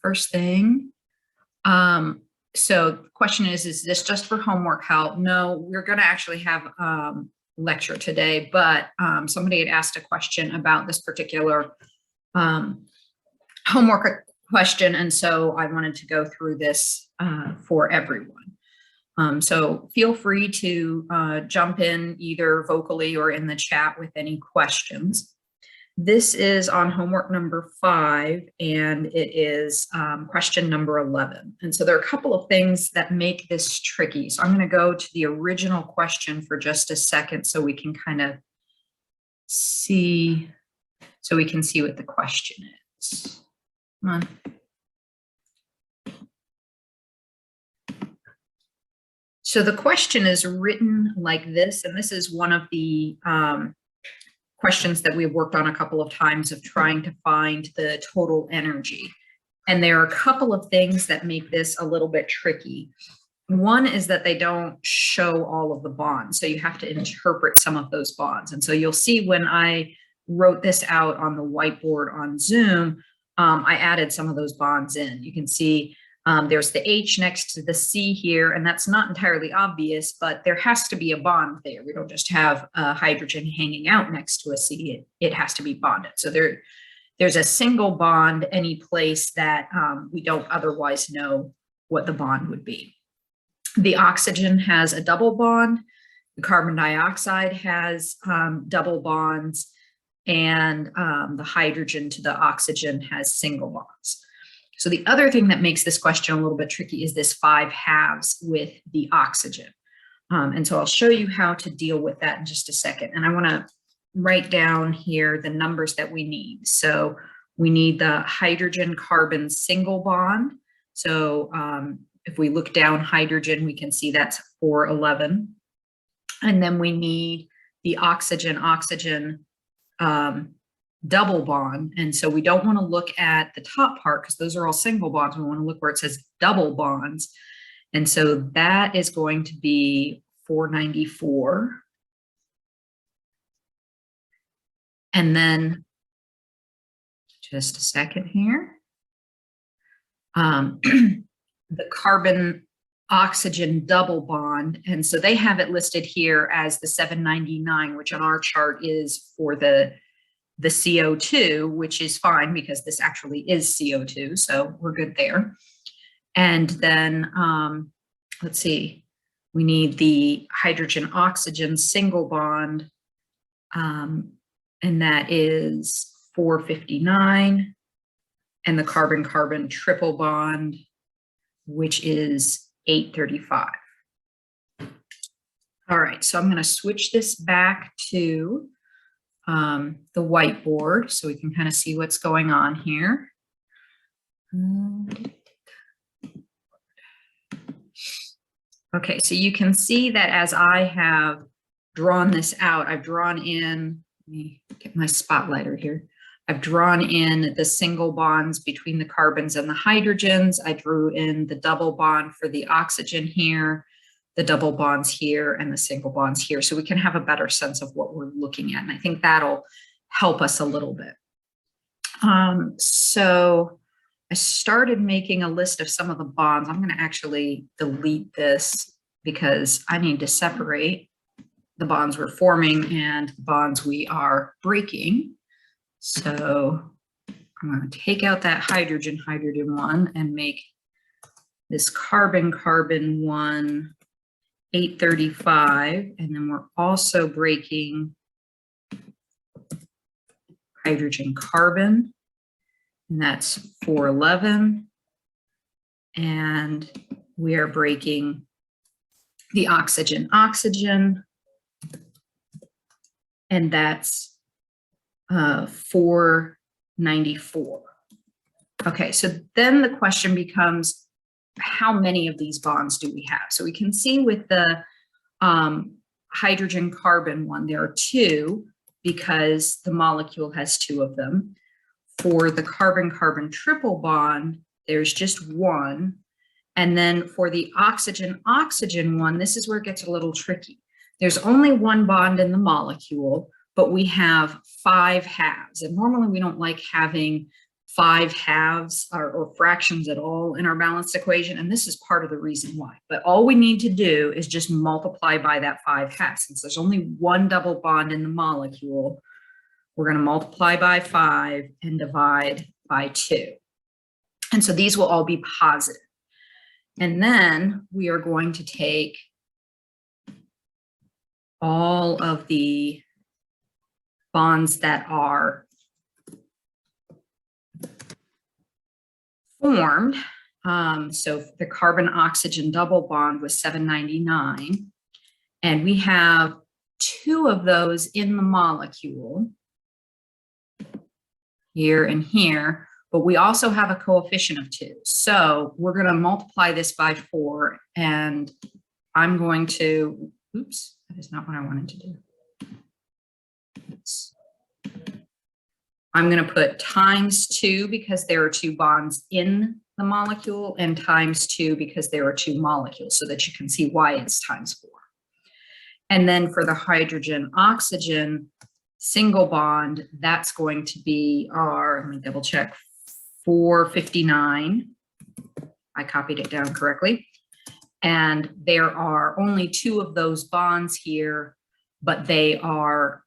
First thing, so the question is this just for homework help? No, we're going to actually have lecture today, but somebody had asked a question about this particular homework question, and so I wanted to go through this for everyone. So feel free to jump in either vocally or in the chat with any questions. This is on homework number 5, and it is question number 11. And so there are a couple of things that make this tricky. So I'm going to go to the original question for just a second so we can kind of see, so we can see what the question is. Come on. So the question is written like this, and this is one of the questions that we've worked on a couple of times of trying to find the total energy. And there are a couple of things that make this a little bit tricky. One is that they don't show all of the bonds, so you have to interpret some of those bonds. And so you'll see when I wrote this out on the whiteboard on Zoom, I added some of those bonds in. You can see there's the H next to the C here, and that's not entirely obvious, but there has to be a bond there. We don't just have a hydrogen hanging out next to a C, it has to be bonded. So there's a single bond any place that we don't otherwise know what the bond would be. The oxygen has a double bond, the carbon dioxide has double bonds, and the hydrogen to the oxygen has single bonds. So the other thing that makes this question a little bit tricky is this 5/2 with the oxygen. And so I'll show you how to deal with that in just a second. And I want to write down here the numbers that we need. So we need the hydrogen carbon single bond. So if we look down hydrogen, we can see that's 411. And then we need the oxygen double bond. And so we don't want to look at the top part because those are all single bonds. We want to look where it says double bonds. And so that is going to be 494. And then just a second here. The carbon oxygen double bond. And so they have it listed here as the 799, which on our chart is for the CO2, which is fine because this actually is CO2, so we're good there. And then, let's see, we need the hydrogen oxygen single bond, and that is 459, and the carbon carbon triple bond, which is 835. All right, so I'm going to switch this back to the whiteboard so we can kind of see what's going on here. Okay, so you can see that as I have drawn this out, I've drawn in, let me get my spotlighter here. I've drawn in the single bonds between the carbons and the hydrogens. I drew in the double bond for the oxygen here, the double bonds here, and the single bonds here, so we can have a better sense of what we're looking at. And I think that'll help us a little bit. So I started making a list of some of the bonds. I'm going to actually delete this because I need to separate the bonds we're forming and the bonds we are breaking. So I'm going to take out that hydrogen one and make this carbon one 835, and then we're also breaking hydrogen carbon, and that's 411, and we are breaking the oxygen, and that's 494. Okay, so then the question becomes, how many of these bonds do we have? So we can see with the hydrogen carbon one, there are 2 because the molecule has 2 of them. For the carbon carbon triple bond, there's just 1. And then for the oxygen one, this is where it gets a little tricky. There's only 1 bond in the molecule, but we have 5 halves. And normally we don't like having 5 halves or fractions at all in our balanced equation. And this is part of the reason why. But all we need to do is just multiply by that 5 halves. Since there's only one double bond in the molecule, we're going to multiply by 5 and divide by 2. And so these will all be positive. And then we are going to take all of the bonds that are formed. So the carbon oxygen double bond was 799. And we have 2 of those in the molecule, here and here, but we also have a coefficient of 2. So we're going to multiply this by 4, and I'm going to, oops, that is not what I wanted to do. I'm going to put times 2 because there are 2 bonds in the molecule, and times 2 because there are 2 molecules, so that you can see why it's times 4. And then for the hydrogen oxygen single bond, that's going to be our, let me double check, 459. I copied it down correctly. And there are only 2 of those bonds here, but they are,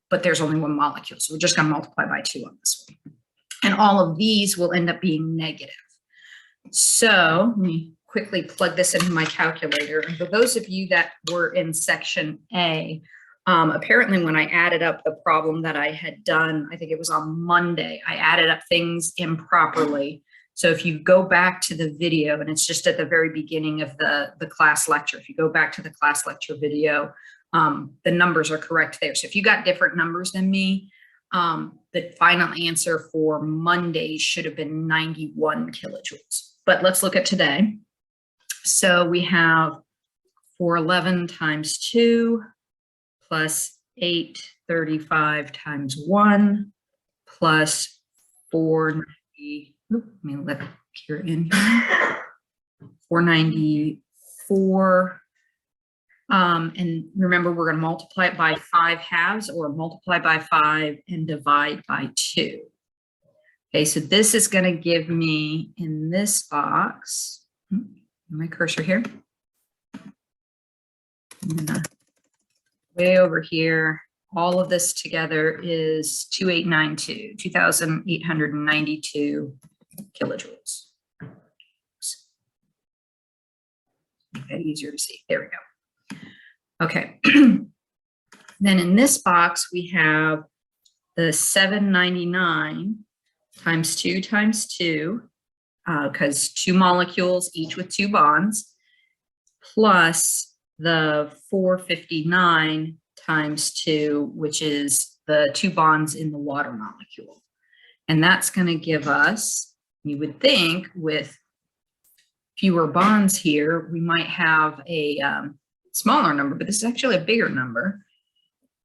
but there's only 1 molecule. So we're just going to multiply by 2 on this one. And all of these will end up being negative. So let me quickly plug this into my calculator. And for those of you that were in section A, apparently when I added up the problem that I had done, I think it was on Monday, I added up things improperly. So if you go back to the video, and it's just at the very beginning of the class lecture, if you go back to the class lecture video, the numbers are correct there. So if you got different numbers than me, the final answer for Monday should have been 91 kilojoules. But let's look at today. So we have 411 times 2 plus 835 times 1 plus 490. Let me look here in here. 494. And remember, we're going to multiply it by 5 halves, or multiply by 5 and divide by 2. Okay, so this is going to give me in this box, my cursor here, way over here, all of this together is 2,892 kilojoules. Make that easier to see. There we go. Okay. Then in this box, we have the 799 times 2 times 2, because 2 molecules, each with 2 bonds, plus the 459 times 2, which is the 2 bonds in the water molecule. And that's going to give us, you would think, with fewer bonds here, we might have a smaller number, but this is actually a bigger number,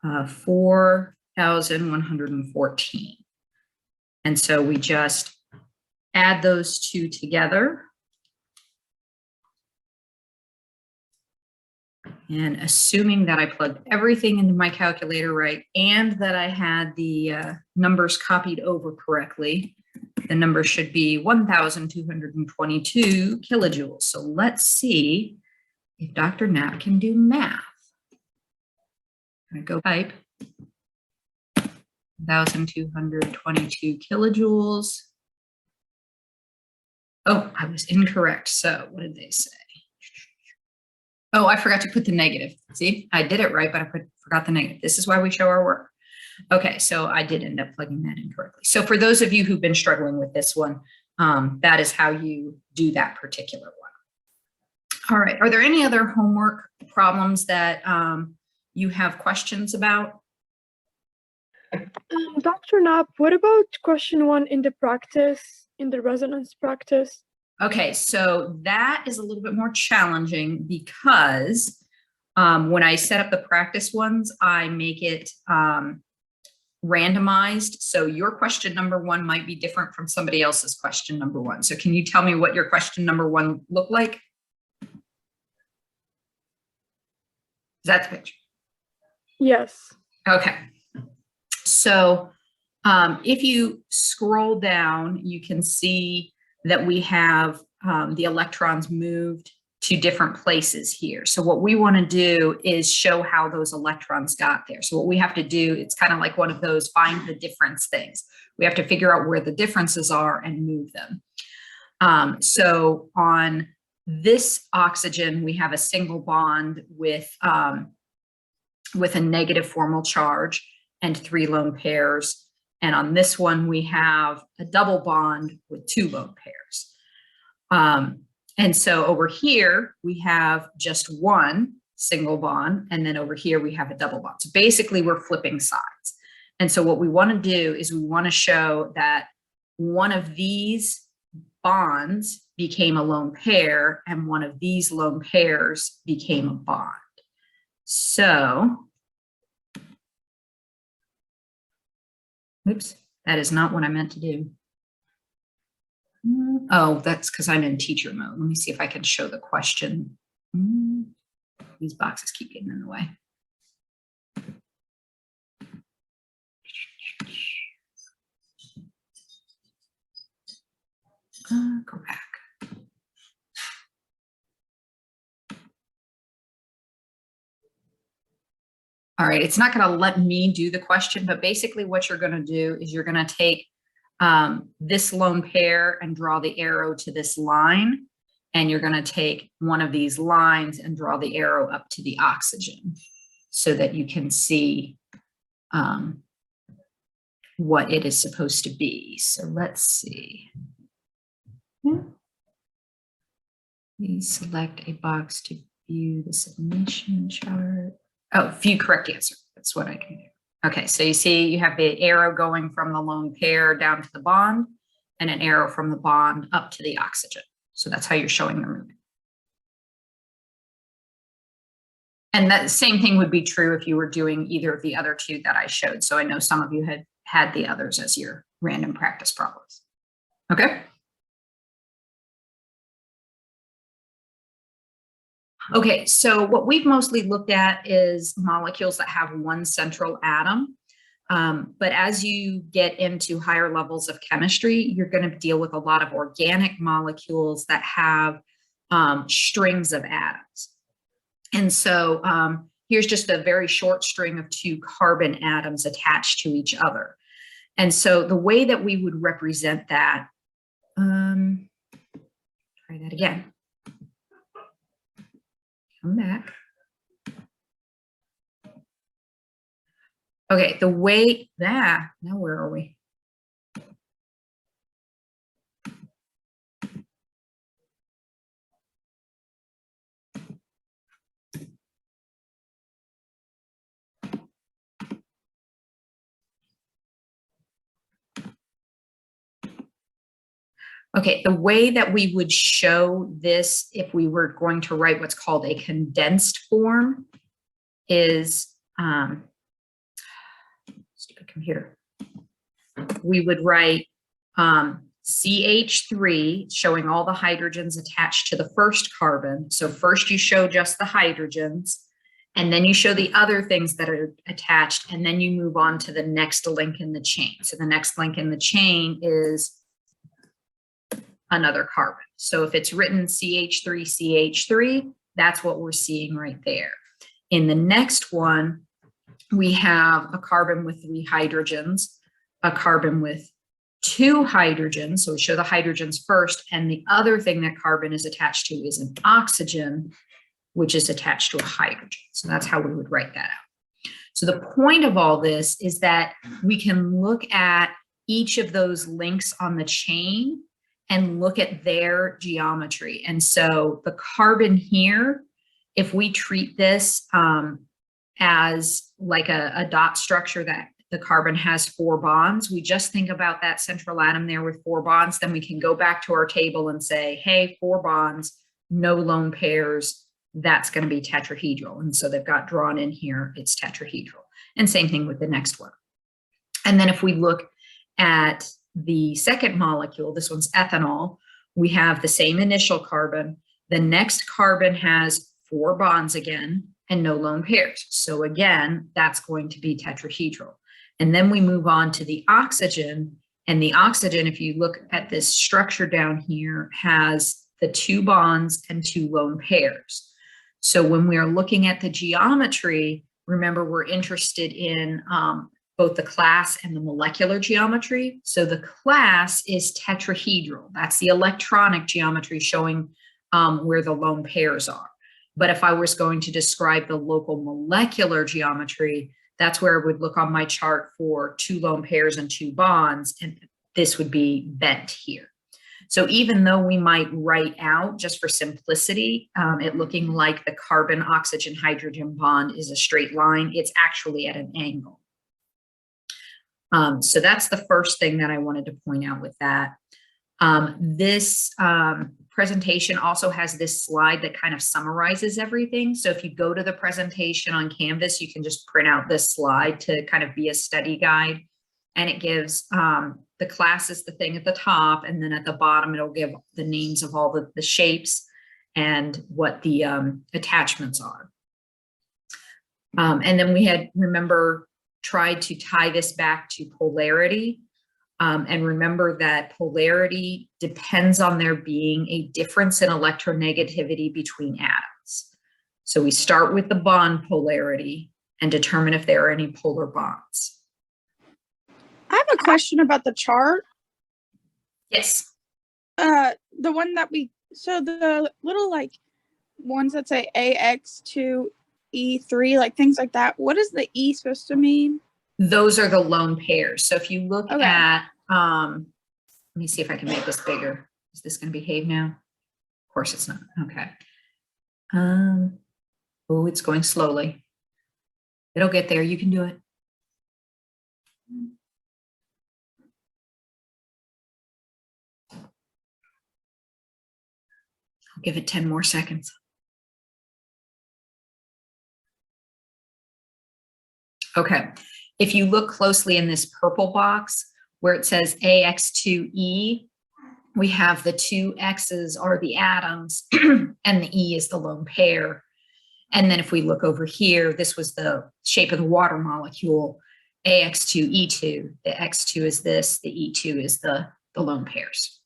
4,114. And so we just add those 2 together. And assuming that I plugged everything into my calculator right, and that I had the numbers copied over correctly, the number should be 1,222 kilojoules. So let's see if Dr. Knapp can do math. I'm going to go type 1,222 kilojoules. Oh, I was incorrect. So what did they say? Oh, I forgot to put the negative. See, I did it right, but I forgot the negative. This is why we show our work. Okay, so I did end up plugging that in correctly. So for those of you who've been struggling with this one, that is how you do that particular one. All right, are there any other homework problems that you have questions about? Dr. Knapp, what about question 1 in the practice, in the resonance practice? Okay, so that is a little bit more challenging because when I set up the practice ones, I make it randomized. So your question number 1 might be different from somebody else's question number 1. So can you tell me what your question number 1 looked like? Is that the picture? Yes. Okay. So If you scroll down, you can see that we have the electrons moved to different places here. So what we want to do is show how those electrons got there. So what we have to do, it's kind of like one of those find the difference things. We have to figure out where the differences are and move them. So on this oxygen, we have a single bond with a negative formal charge and 3 lone pairs. And on this one, we have a double bond with 2 lone pairs. And so over here, we have just 1 single bond. And then over here, we have a double bond. So basically, we're flipping sides. And so what we want to do is we want to show that one of these bonds became a lone pair and one of these lone pairs became a bond. So, oops, that is not what I meant to do. Oh, that's because I'm in teacher mode. Let me see if I can show the question. These boxes keep getting in the way. Go back. All right, it's not going to let me do the question, but basically what you're going to do is you're going to take this lone pair and draw the arrow to this line. And you're going to take one of these lines and draw the arrow up to the oxygen so that you can see what it is supposed to be. So let's see. We select a box to view the submission chart. Oh, view correct answer. That's what I can do. Okay, so you see you have the arrow going from the lone pair down to the bond and an arrow from the bond up to the oxygen. So that's how you're showing the movement. And that same thing would be true if you were doing either of the other 2 that I showed. So I know some of you had the others as your random practice problems. Okay. Okay, so what we've mostly looked at is molecules that have 1 central atom. But as you get into higher levels of chemistry, you're going to deal with a lot of organic molecules that have strings of atoms. And so here's just a very short string of 2 carbon atoms attached to each other. And so the way that we would represent that, try that again. Come back. Okay, the way that, now where are we? Okay, the way that we would show this if we were going to write what's called a condensed form is, stupid computer. We would write CH3 showing all the hydrogens attached to the first carbon. So first you show just the hydrogens, and then you show the other things that are attached, and then you move on to the next link in the chain. So the next link in the chain is another carbon. So if it's written CH3, CH3, that's what we're seeing right there. In the next one, we have a carbon with 3 hydrogens, a carbon with 2 hydrogens. So we show the hydrogens first, and the other thing that carbon is attached to is an oxygen, which is attached to a hydrogen. So that's how we would write that out. So the point of all this is that we can look at each of those links on the chain and look at their geometry. And so the carbon here, if we treat this as like a dot structure that the carbon has 4 bonds, we just think about that central atom there with 4 bonds, then we can go back to our table and say, hey, 4 bonds, no lone pairs, that's going to be tetrahedral. And so they've got drawn in here, it's tetrahedral. And same thing with the next one. And then if we look at the second molecule, this one's ethanol, we have the same initial carbon. The next carbon has 4 bonds again and no lone pairs. So again, that's going to be tetrahedral. And then we move on to the oxygen. And the oxygen, if you look at this structure down here, has the 2 bonds and 2 lone pairs. So when we are looking at the geometry, remember we're interested in both the class and the molecular geometry. So the class is tetrahedral. That's the electronic geometry showing where the lone pairs are. But if I was going to describe the local molecular geometry, that's where I would look on my chart for 2 lone pairs and 2 bonds, and this would be bent here. So even though we might write out, just for simplicity, it looking like the carbon, oxygen, hydrogen bond is a straight line, it's actually at an angle. So that's the first thing that I wanted to point out with that. This presentation also has this slide that kind of summarizes everything. So if you go to the presentation on Canvas, you can just print out this slide to kind of be a study guide. And it gives the class is the thing at the top, and then at the bottom, it'll give the names of all the shapes and what the attachments are. And then we had, remember, tried to tie this back to polarity. And remember that polarity depends on there being a difference in electronegativity between atoms. So we start with the bond polarity and determine if there are any polar bonds. I have a question about the chart. Yes. The one that so the little like ones that say AX2, E3, like things like that. What is the E supposed to mean? Those are the lone pairs. So if you look Okay. at, let me see if I can make this bigger. Is this going to behave now? Of course it's not. Okay. Oh, it's going slowly. It'll get there. You can do it. I'll give it 10 more seconds. Okay. If you look closely in this purple box where it says AX2E, we have the 2 X's are the atoms and the E is the lone pair. And then if we look over here, this was the shape of the water molecule, AX2E2. The X2 is this, the E2 is the lone pairs.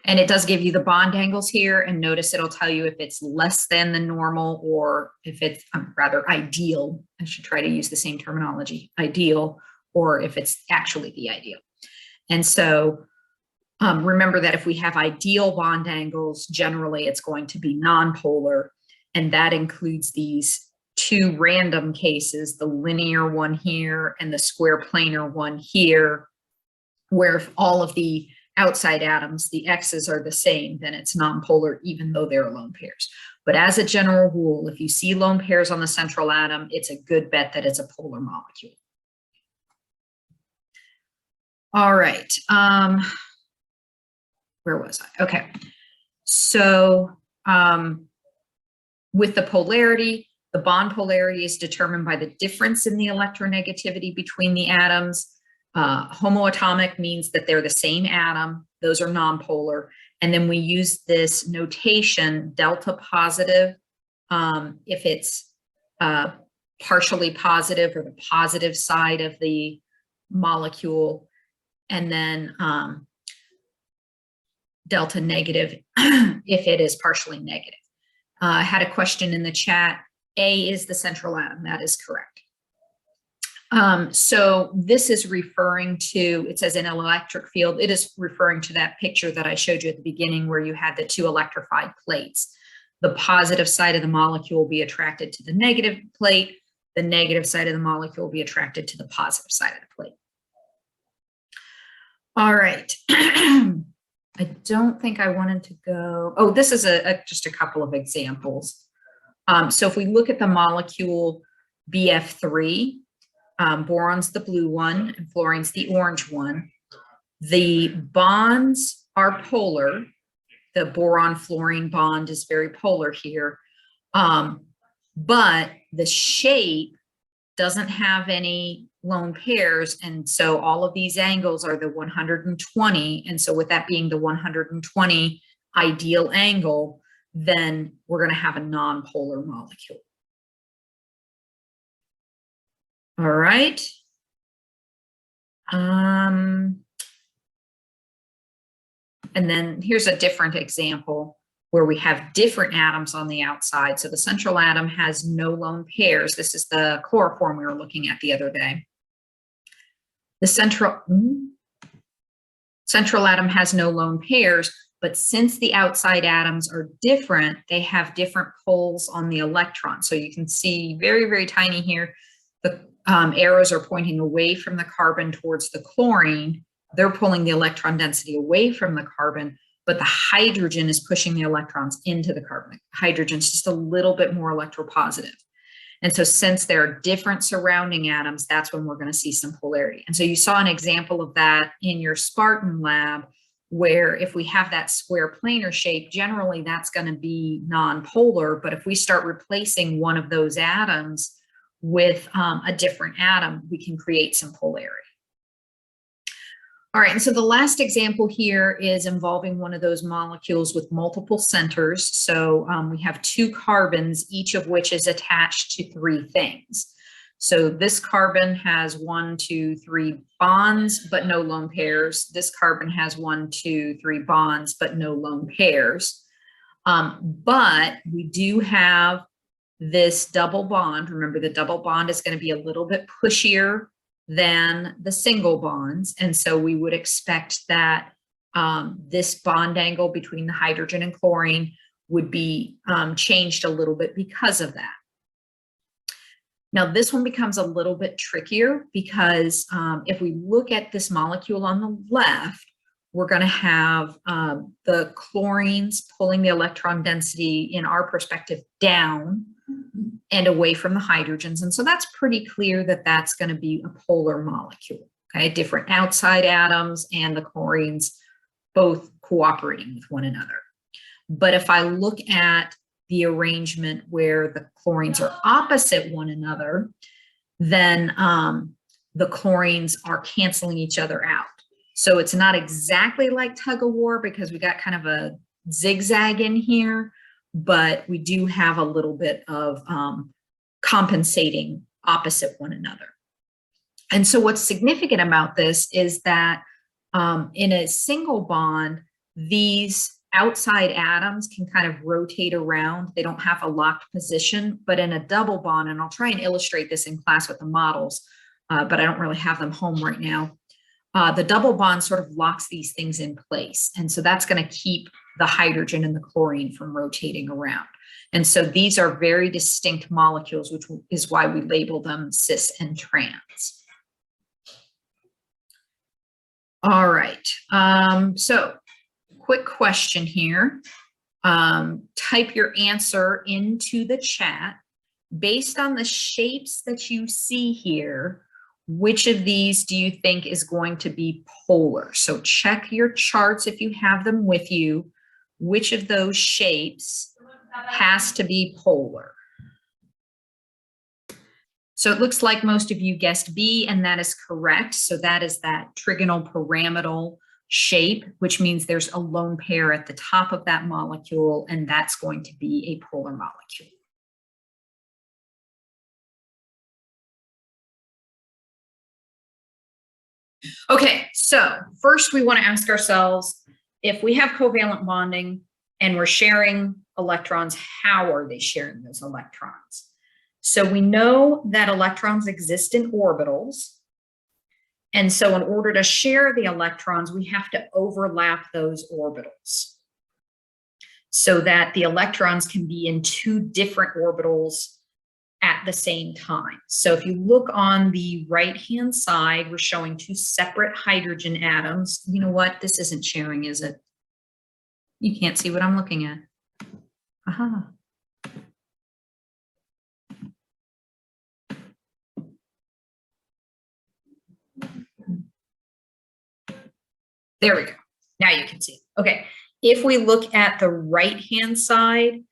And it does give you the bond angles here, and notice it'll tell you if it's less than the normal or if it's rather ideal. I should try to use the same terminology, ideal, or if it's actually the ideal. And so remember that if we have ideal bond angles, generally it's going to be nonpolar, and that includes these 2 random cases, the linear one here and the square planar one here, where if all of the outside atoms, the X's are the same, then it's nonpolar, even though they're lone pairs. But as a general rule, if you see lone pairs on the central atom, it's a good bet that it's a polar molecule. All right. Where was I? Okay. So with the polarity, the bond polarity is determined by the difference in the electronegativity between the atoms. Homoatomic means that they're the same atom. Those are nonpolar. And then we use this notation, delta positive, if it's partially positive or the positive side of the molecule, and then delta negative if it is partially negative. I had a question in the chat. A is the central atom. That is correct. So this is referring to, it says in an electric field, it is referring to that picture that I showed you at the beginning where you had the 2 electrified plates. The positive side of the molecule will be attracted to the negative plate. The negative side of the molecule will be attracted to the positive side of the plate. All right. I don't think I wanted to go. Oh, this is just a couple of examples. So if we look at the molecule BF3, boron's the blue one and fluorine's the orange one. The bonds are polar. The boron-fluorine bond is very polar here. But the shape doesn't have any lone pairs. And so all of these angles are the 120. And so with that being the 120 ideal angle, then we're going to have a nonpolar molecule. All right. And then here's a different example where we have different atoms on the outside. So the central atom has no lone pairs. This is the chloroform we were looking at the other day. The central atom has no lone pairs, but since the outside atoms are different, they have different poles on the electron. So you can see very, very tiny here. The arrows are pointing away from the carbon towards the chlorine. They're pulling the electron density away from the carbon, but the hydrogen is pushing the electrons into the carbon. Hydrogen's just a little bit more electropositive. And so since there are different surrounding atoms, that's when we're going to see some polarity. And so you saw an example of that in your Spartan lab, where if we have that square planar shape, generally that's going to be nonpolar. But if we start replacing one of those atoms with a different atom, we can create some polarity. All right, and so the last example here is involving one of those molecules with multiple centers. So we have two carbons, each of which is attached to three things. So this carbon has 1, 2, 3 bonds, but no lone pairs. This carbon has 1, 2, 3 bonds, but no lone pairs. But we do have this double bond. Remember, the double bond is going to be a little bit pushier than the single bonds. And so we would expect that this bond angle between the hydrogen and chlorine would be changed a little bit because of that. Now, this one becomes a little bit trickier because if we look at this molecule on the left, we're going to have the chlorines pulling the electron density in our perspective down and away from the hydrogens. And so that's pretty clear that that's going to be a polar molecule, okay? Different outside atoms and the chlorines both cooperating with one another. But if I look at the arrangement where the chlorines are opposite one another, then the chlorines are canceling each other out. So it's not exactly like tug of war because we got kind of a zigzag in here, but we do have a little bit of compensating opposite one another. And so what's significant about this is that in a single bond, these outside atoms can kind of rotate around. They don't have a locked position, but in a double bond, and I'll try and illustrate this in class with the models, but I don't really have them home right now. The double bond sort of locks these things in place. And so that's going to keep the hydrogen and the chlorine from rotating around. And so these are very distinct molecules, which is why we label them cis and trans. All right. So quick question here. Type your answer into the chat. Based on the shapes that you see here, which of these do you think is going to be polar? So check your charts if you have them with you. Which of those shapes has to be polar? So it looks like most of you guessed B, and that is correct. So that is that trigonal pyramidal shape, which means there's a lone pair at the top of that molecule, and that's going to be a polar molecule. Okay, so first we want to ask ourselves, if we have covalent bonding and we're sharing electrons, how are they sharing those electrons? So we know that electrons exist in orbitals. And so in order to share the electrons, we have to overlap those orbitals so that the electrons can be in two different orbitals at the same time. So if you look on the right-hand side, we're showing two separate hydrogen atoms. You know what? This isn't sharing, is it? You can't see what I'm looking at. Aha. There we go. Now you can see. Okay. If we look at the right-hand side,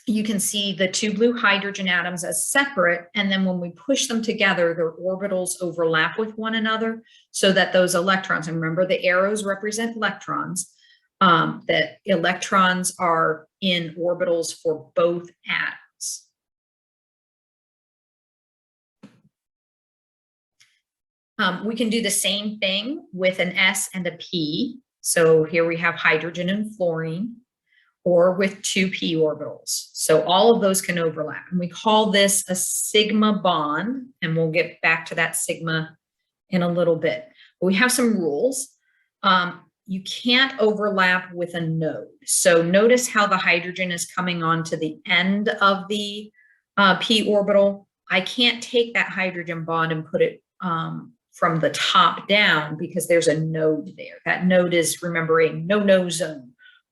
you can see the two blue hydrogen atoms as separate, and then when we push them together, their orbitals overlap with one another so that those electrons, and remember the arrows represent electrons, that electrons are in orbitals for both atoms. We can do the same thing with an S and a P. So here we have hydrogen and fluorine, or with two p orbitals. So all of those can overlap. And we call this a sigma bond, and we'll get back to that sigma in a little bit. But we have some rules. You can't overlap with a node. So notice how the hydrogen is coming on to the end of the p orbital. I can't take that hydrogen bond and put it from the top down because there's a node there. That node is, remember, a no-no zone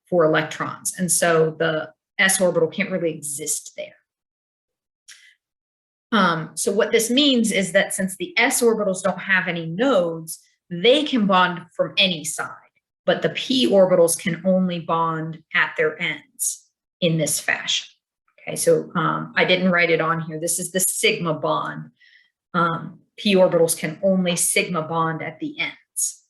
for electrons. And so the s orbital can't really exist there. So what this means is that since the s orbitals don't have any nodes, they can bond from any side, but the p orbitals can only bond at their ends in this fashion. Okay, so I didn't write it on here. This is the sigma bond. P orbitals can only sigma bond at the ends.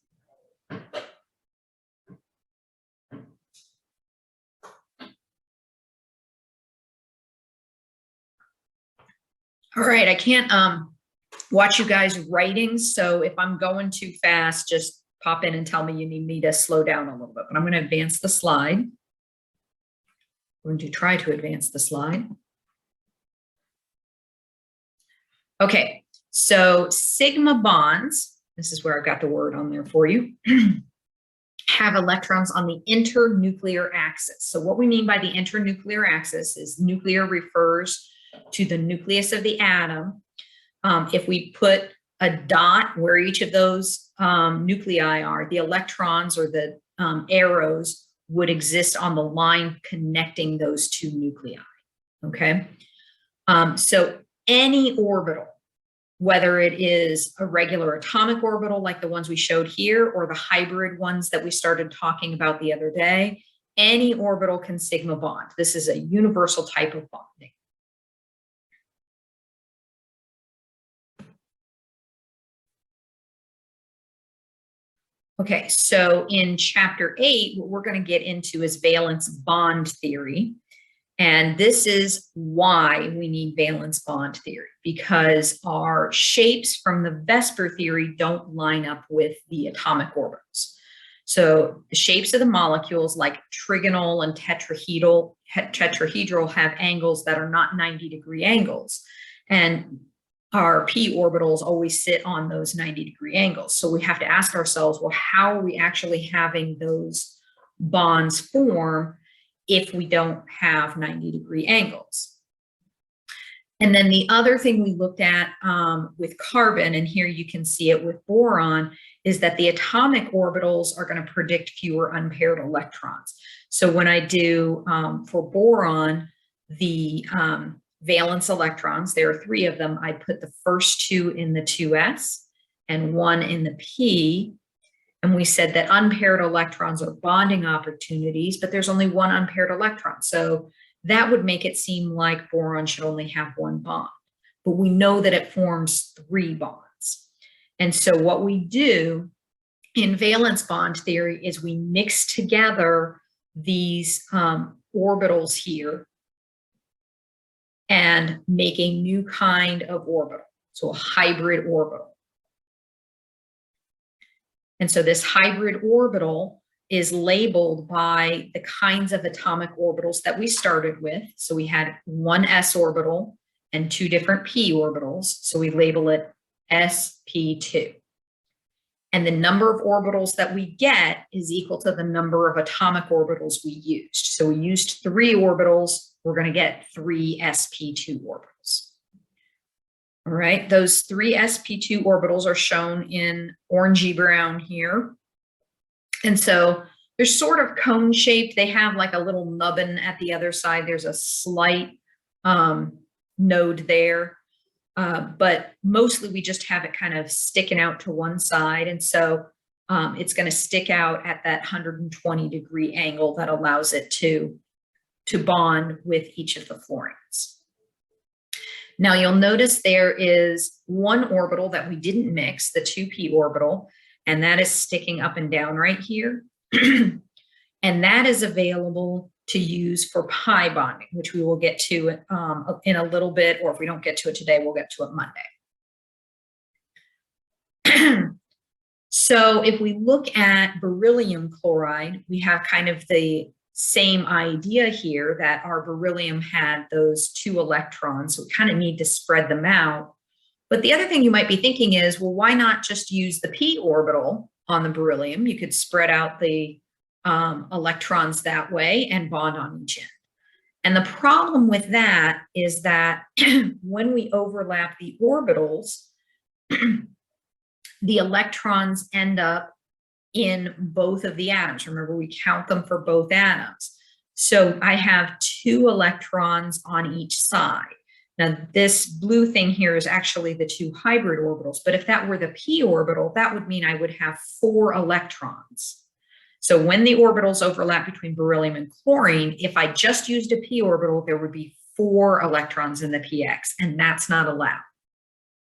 All right, I can't watch you guys writing, so if I'm going too fast, just pop in and tell me you need me to slow down a little bit, but I'm going to advance the slide. We're going to try to advance the slide. Okay, so sigma bonds, this is where I've got the word on there for you, have electrons on the internuclear axis. So what we mean by the internuclear axis is nuclear refers to the nucleus of the atom. If we put a dot where each of those nuclei are, the electrons or the arrows would exist on the line connecting those two nuclei, okay? So any orbital, whether it is a regular atomic orbital like the ones we showed here or the hybrid ones that we started talking about the other day, any orbital can sigma bond. This is a universal type of bonding. Okay, so in chapter 8, what we're going to get into is valence bond theory. And this is why we need valence bond theory, because our shapes from the Vesper theory don't line up with the atomic orbitals. So the shapes of the molecules like trigonal and tetrahedral have angles that are not 90-degree angles. And our p orbitals always sit on those 90-degree angles. So we have to ask ourselves, well, how are we actually having those bonds form if we don't have 90-degree angles? And then the other thing we looked at with carbon, and here you can see it with boron, is that the atomic orbitals are going to predict fewer unpaired electrons. So when I do for boron, the valence electrons, there are 3 of them. I put the first 2 in the 2s and 1 in the p. And we said that unpaired electrons are bonding opportunities, but there's only 1 unpaired electron. So that would make it seem like boron should only have 1 bond. But we know that it forms 3 bonds. And so what we do in valence bond theory is we mix together these orbitals here and make a new kind of orbital, so a hybrid orbital. And so this hybrid orbital is labeled by the kinds of atomic orbitals that we started with. So we had 1 s orbital and 2 different p orbitals, so we label it sp2. And the number of orbitals that we get is equal to the number of atomic orbitals we used. So we used 3 orbitals, we're going to get 3 sp2 orbitals. All right, those 3 sp2 orbitals are shown in orangey brown here. And so they're sort of cone shaped. They have like a little nubbin at the other side. There's a slight node there. But mostly we just have it kind of sticking out to one side. And so it's going to stick out at that 120-degree angle that allows it to bond with each of the fluorines. Now you'll notice there is 1 orbital that we didn't mix, the 2p orbital, and that is sticking up and down right here. And that is available to use for pi bonding, which we will get to in a little bit, or if we don't get to it today, we'll get to it Monday. So if we look at beryllium chloride, we have kind of the same idea here that our beryllium had those 2 electrons. So we kind of need to spread them out. But the other thing you might be thinking is, well, why not just use the p orbital on the beryllium? You could spread out the electrons that way and bond on each end. And the problem with that is that when we overlap the orbitals, the electrons end up in both of the atoms. Remember, we count them for both atoms. So I have 2 electrons on each side. Now, this blue thing here is actually the 2 hybrid orbitals, but if that were the p orbital, that would mean I would have 4 electrons. So when the orbitals overlap between beryllium and chlorine, if I just used a p orbital, there would be 4 electrons in the px, and that's not allowed.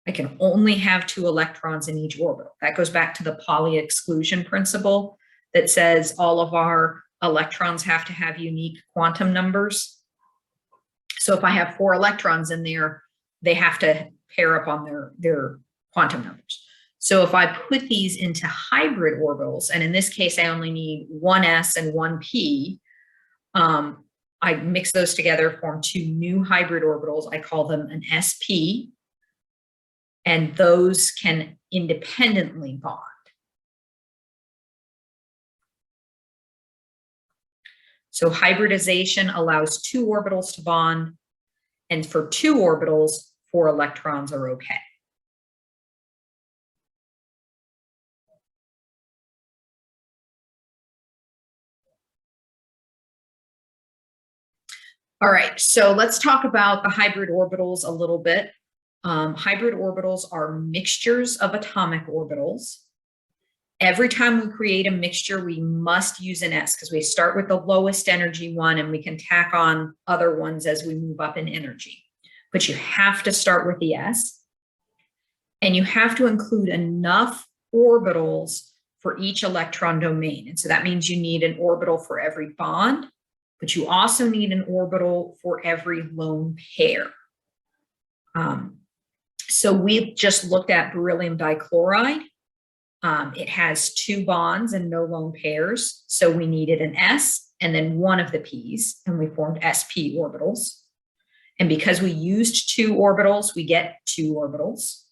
I can only have 2 electrons in each orbital. That goes back to the Pauli exclusion principle that says all of our electrons have to have unique quantum numbers. So if I have 4 electrons in there, they have to pair up on their quantum numbers. So if I put these into hybrid orbitals, and in this case, I only need 1 s and 1 p, I mix those together, form 2 new hybrid orbitals. I call them an sp, and those can independently bond. So hybridization allows 2 orbitals to bond, and for 2 orbitals, 4 electrons are okay. All right, so let's talk about the hybrid orbitals a little bit. Hybrid orbitals are mixtures of atomic orbitals. Every time we create a mixture, we must use an S because we start with the lowest energy one and we can tack on other ones as we move up in energy. But you have to start with the S, and you have to include enough orbitals for each electron domain. And so that means you need an orbital for every bond, but you also need an orbital for every lone pair. So we've just looked at beryllium dichloride. It has 2 bonds and no lone pairs. So we needed an S and then 1 of the P's, and we formed sp orbitals. And because we used 2 orbitals, we get 2 orbitals.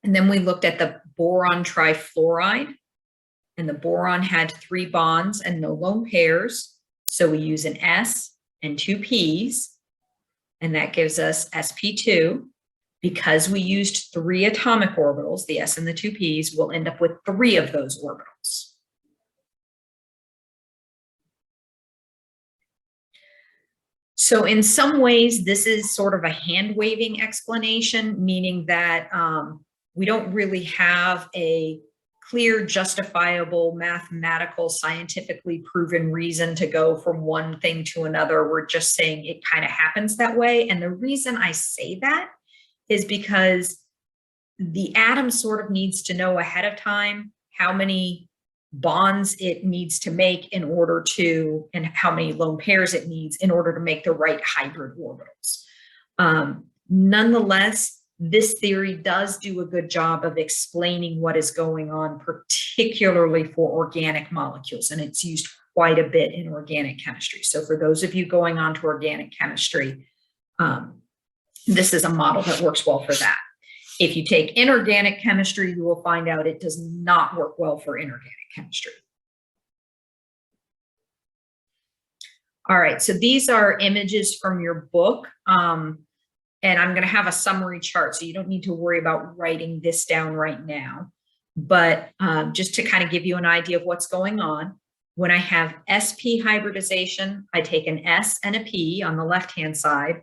And then we looked at the boron trifluoride, and the boron had 3 bonds and no lone pairs. So we use an S and 2 P's, and that gives us sp2. Because we used 3 atomic orbitals, the S and the 2 P's, we'll end up with 3 of those orbitals. So in some ways, this is sort of a hand-waving explanation, meaning that we don't really have a clear, justifiable, mathematical, scientifically proven reason to go from one thing to another. We're just saying it kind of happens that way. And the reason I say that is because the atom sort of needs to know ahead of time how many bonds it needs to make in order to, and how many lone pairs it needs in order to make the right hybrid orbitals. Nonetheless, this theory does do a good job of explaining what is going on, particularly for organic molecules, and it's used quite a bit in organic chemistry. So for those of you going on to organic chemistry, this is a model that works well for that. If you take inorganic chemistry, you will find out it does not work well for inorganic chemistry. All right, so these are images from your book. And I'm going to have a summary chart, so you don't need to worry about writing this down right now. But just to kind of give you an idea of what's going on, when I have sp hybridization, I take an S and a P on the left-hand side,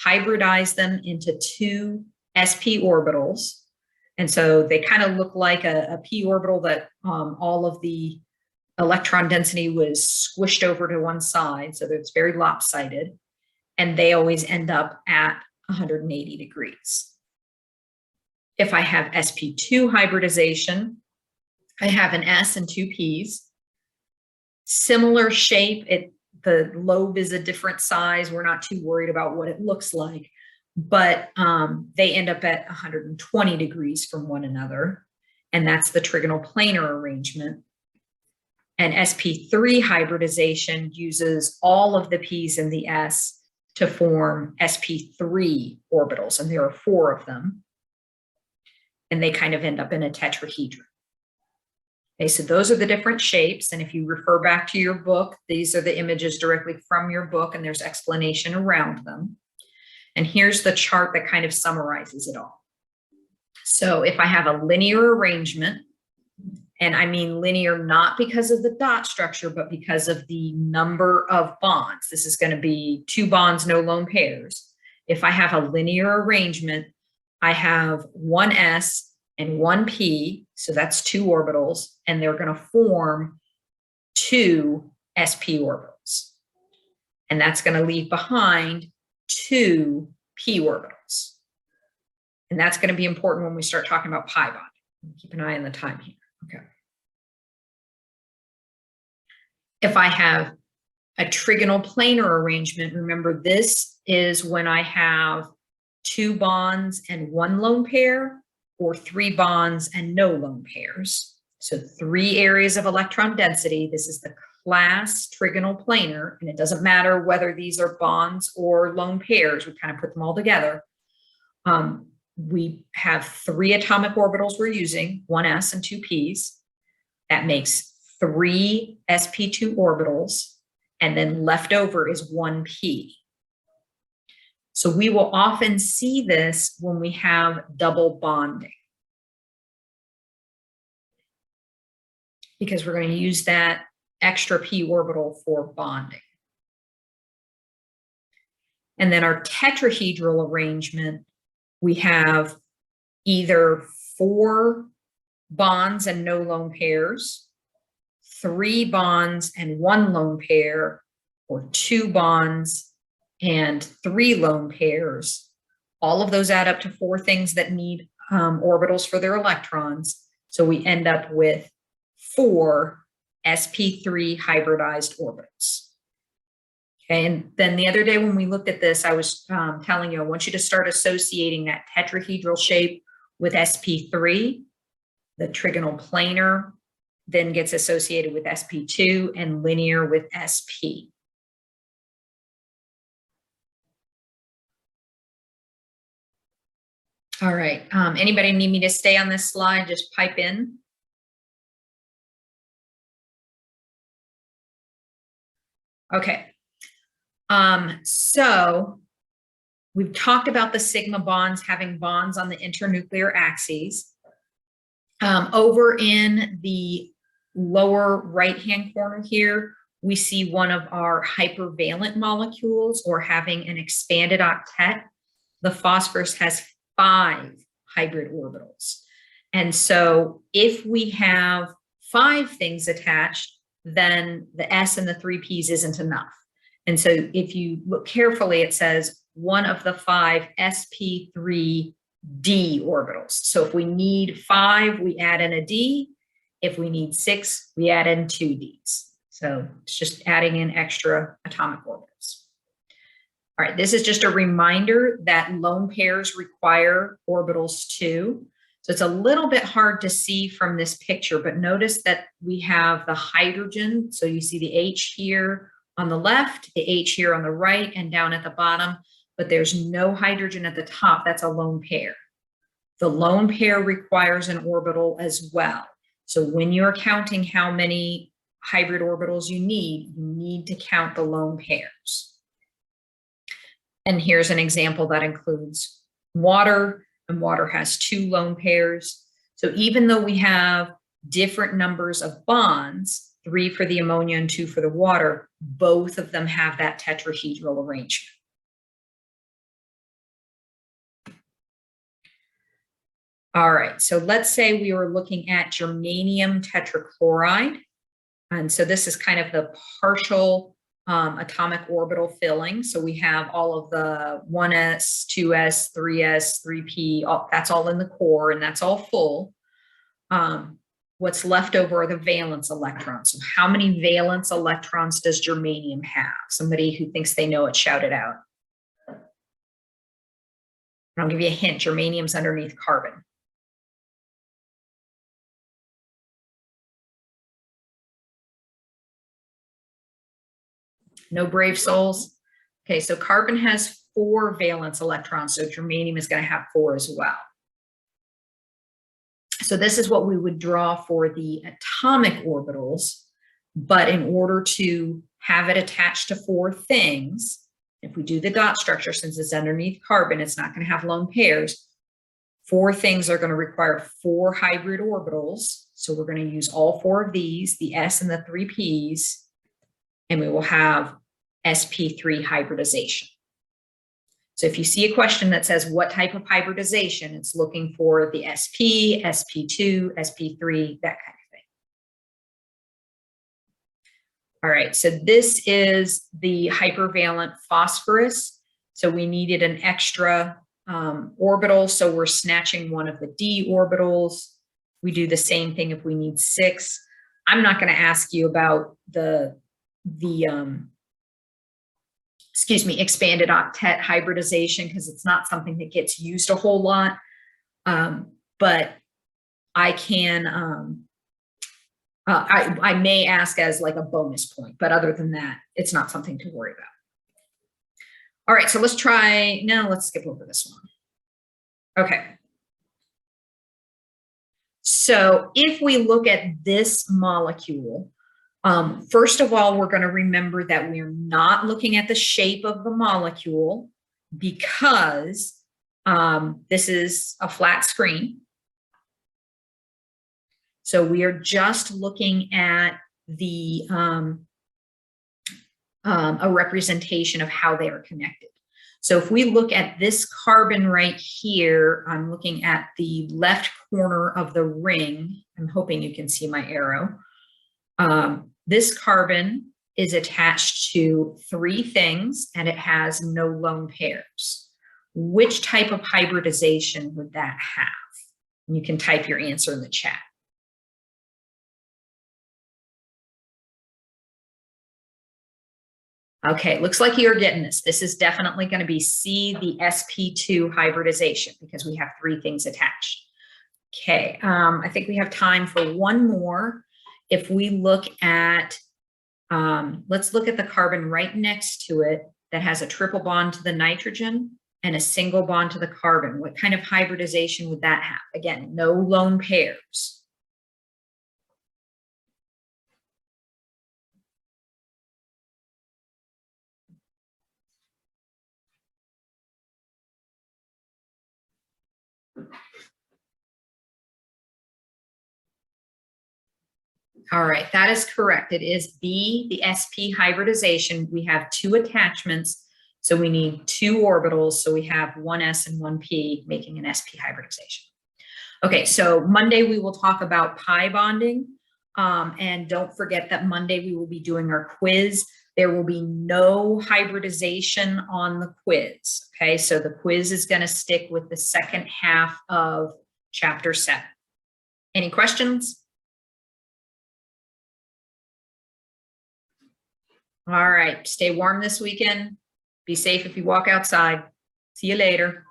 hybridize them into 2 sp orbitals. And so they kind of look like a p orbital that all of the electron density was squished over to one side, so that it's very lopsided. And they always end up at 180 degrees. If I have sp2 hybridization, I have an S and 2 P's. Similar shape, the lobe is a different size. We're not too worried about what it looks like, but they end up at 120 degrees from one another. And that's the trigonal planar arrangement. And sp3 hybridization uses all of the p's and the s to form sp3 orbitals, and there are 4 of them. And they kind of end up in a tetrahedron. Okay, so those are the different shapes. And if you refer back to your book, these are the images directly from your book, and there's explanation around them. And here's the chart that kind of summarizes it all. So if I have a linear arrangement, and I mean linear not because of the dot structure, but because of the number of bonds. This is going to be 2 bonds, no lone pairs. If I have a linear arrangement, I have 1 s and 1 p, so that's 2 orbitals, and they're going to form 2 sp orbitals. And that's going to leave behind 2 p orbitals. And that's going to be important when we start talking about pi bonding. Keep an eye on the time here. Okay. If I have a trigonal planar arrangement, remember this is when I have 2 bonds and 1 lone pair, or 3 bonds and no lone pairs. So 3 areas of electron density. This is the class trigonal planar, and it doesn't matter whether these are bonds or lone pairs. We kind of put them all together. We have 3 atomic orbitals we're using, 1 s and 2 p's. That makes 3 sp2 orbitals, and then left over is 1 p. So we will often see this when we have double bonding, because we're going to use that extra p orbital for bonding. And then our tetrahedral arrangement, we have either 4 bonds and no lone pairs, 3 bonds and 1 lone pair, or 2 bonds and 3 lone pairs. All of those add up to 4 things that need orbitals for their electrons. So we end up with 4 sp3 hybridized orbitals. Okay, and then the other day when we looked at this, I was telling you, I want you to start associating that tetrahedral shape with sp3. The trigonal planar then gets associated with sp2, and linear with sp. All right, anybody need me to stay on this slide? Just pipe in. Okay. So we've talked about the sigma bonds having bonds on the internuclear axes. Over in the lower right-hand corner here, we see one of our hypervalent molecules, or having an expanded octet. The phosphorus has 5 hybrid orbitals. And so if we have 5 things attached, then the s and the 3 p's isn't enough. And so if you look carefully, it says one of the 5 sp3d orbitals. So if we need 5, we add in a d. If we need 6, we add in 2 d's. So it's just adding in extra atomic orbitals. All right, this is just a reminder that lone pairs require orbitals too. So it's a little bit hard to see from this picture, but notice that we have the hydrogen. So you see the H here on the left, the H here on the right, and down at the bottom, but there's no hydrogen at the top. That's a lone pair. The lone pair requires an orbital as well. So when you're counting how many hybrid orbitals you need to count the lone pairs. And here's an example that includes water, and water has 2 lone pairs. So even though we have different numbers of bonds, 3 for the ammonia and 2 for the water, both of them have that tetrahedral arrangement. All right, so let's say we were looking at germanium tetrachloride. And so this is kind of the partial atomic orbital filling. So we have all of the 1s, 2s, 3s, 3p, that's all in the core, and that's all full. When what's left over are the valence electrons. So how many valence electrons does germanium have? Somebody who thinks they know it, shout it out. I'll give you a hint. Germanium's underneath carbon. No brave souls? Okay, so carbon has 4 valence electrons, so germanium is going to have 4 as well. So this is what we would draw for the atomic orbitals, but in order to have it attached to 4 things, if we do the dot structure, since it's underneath carbon, it's not going to have lone pairs. 4 things are going to require 4 hybrid orbitals. So we're going to use all 4 of these, the S and the 3 Ps, and we will have sp3 hybridization. So if you see a question that says what type of hybridization, it's looking for the sp, sp2, sp3, that kind of thing. All right, so this is the hypervalent phosphorus. So we needed an extra orbital, so we're snatching one of the d orbitals. We do the same thing if we need 6. I'm not going to ask you about the expanded octet hybridization because it's not something that gets used a whole lot. But I can, I may ask as like a bonus point, but other than that, it's not something to worry about. All right, so let's try, now let's skip over this one. Okay. So if we look at this molecule, first of all, we're going to remember that we're not looking at the shape of the molecule because this is a flat screen. So we are just looking at the a representation of how they are connected. So if we look at this carbon right here, I'm looking at the left corner of the ring. I'm hoping you can see my arrow. This carbon is attached to 3 things and it has no lone pairs. Which type of hybridization would that have? And you can type your answer in the chat. Okay, looks like you're getting this. This is definitely going to be C, the sp2 hybridization, because we have 3 things attached. Okay, I think we have time for one more. If we look at, let's look at the carbon right next to it that has a triple bond to the nitrogen and a single bond to the carbon. What kind of hybridization would that have? Again, no lone pairs. All right, that is correct. It is B, the sp hybridization. We have 2 attachments, so we need 2 orbitals. So we have 1 s and 1 p, making an sp hybridization. Okay, so Monday we will talk about pi bonding. And don't forget that Monday we will be doing our quiz. There will be no hybridization on the quiz. Okay, so the quiz is going to stick with the second half of chapter 7. Any questions? All right, stay warm this weekend. Be safe if you walk outside. See you later.